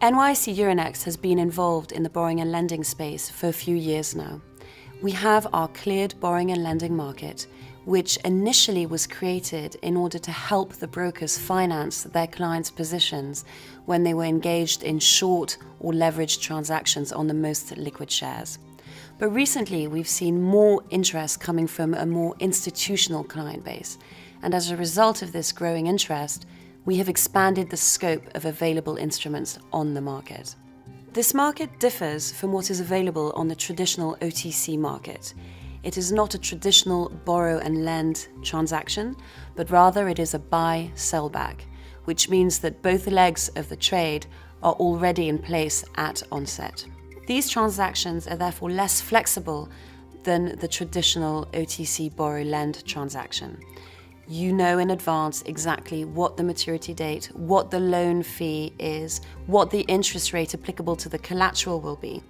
NYSE Euronext has been involved in the borrowing and lending space for a few years now. We have our cleared borrowing and lending market, which initially was created in order to help the brokers finance their clients' positions when they were engaged in short or leveraged transactions on the most liquid shares. But recently, we've seen more interest coming from a more institutional client base, and as a result of this growing interest, we have expanded the scope of available instruments on the market. This market differs from what is available on the traditional OTC market. It is not a traditional borrow and lend transaction, but rather it is a buy-sell back, which means that both legs of the trade are already in place at onset. These transactions are therefore less flexible than the traditional OTC borrow-lend transaction. You know in advance exactly what the maturity date, what the loan fee is, what the interest rate applicable to the collateral will be.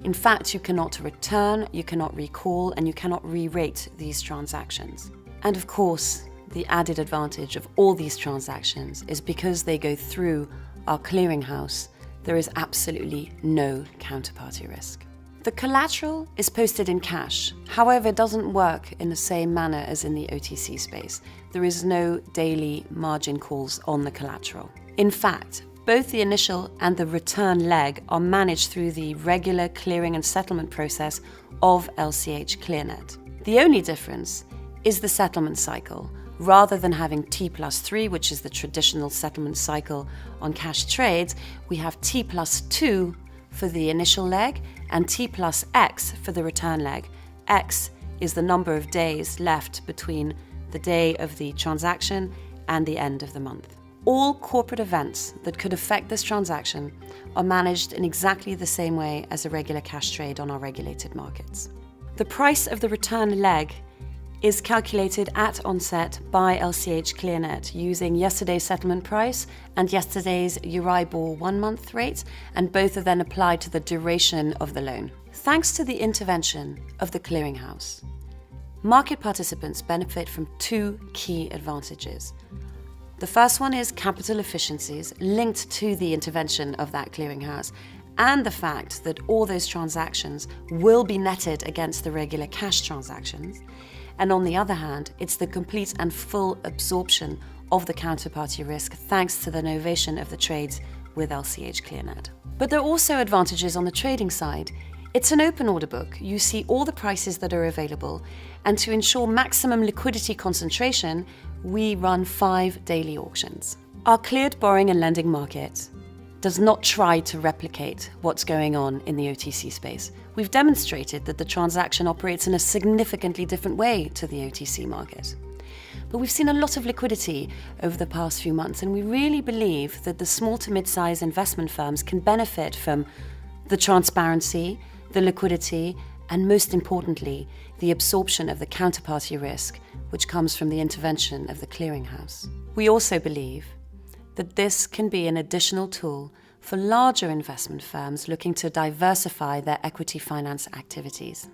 In fact, you cannot return, you cannot recall, and you cannot re-rate these transactions. And of course, the added advantage of all these transactions is because they go through our clearinghouse, there is absolutely no counterparty risk. The collateral is posted in cash. However, it doesn't work in the same manner as in the OTC space. There is no daily margin calls on the collateral. In fact, both the initial and the return leg are managed through the regular clearing and settlement process of LCH ClearNet. The only difference is the settlement cycle. Rather than having T+3, which is the traditional settlement cycle on cash trades, we have T+2 for the initial leg and T+X for the return leg. X is the number of days left between the day of the transaction and the end of the month. All corporate events that could affect this transaction are managed in exactly the same way as a regular cash trade on our regulated markets. The price of the return leg is calculated at onset by LCH ClearNet using yesterday's settlement price and yesterday's Euribor 1-month rate, and both are then applied to the duration of the loan. Thanks to the intervention of the clearinghouse, market participants benefit from two key advantages. The first one is capital efficiencies linked to the intervention of that clearinghouse, and the fact that all those transactions will be netted against the regular cash transactions. And on the other hand, it's the complete and full absorption of the counterparty risk thanks to the novation of the trades with LCH ClearNet. But there are also advantages on the trading side. It's an open order book. You see all the prices that are available, and to ensure maximum liquidity concentration, we run 5 daily auctions. Our cleared borrowing and lending market does not try to replicate what's going on in the OTC space. We've demonstrated that the transaction operates in a significantly different way to the OTC market. But we've seen a lot of liquidity over the past few months, and we really believe that the small to mid-size investment firms can benefit from the transparency, the liquidity, and most importantly, the absorption of the counterparty risk, which comes from the intervention of the clearinghouse. We also believe that this can be an additional tool for larger investment firms looking to diversify their equity finance activities.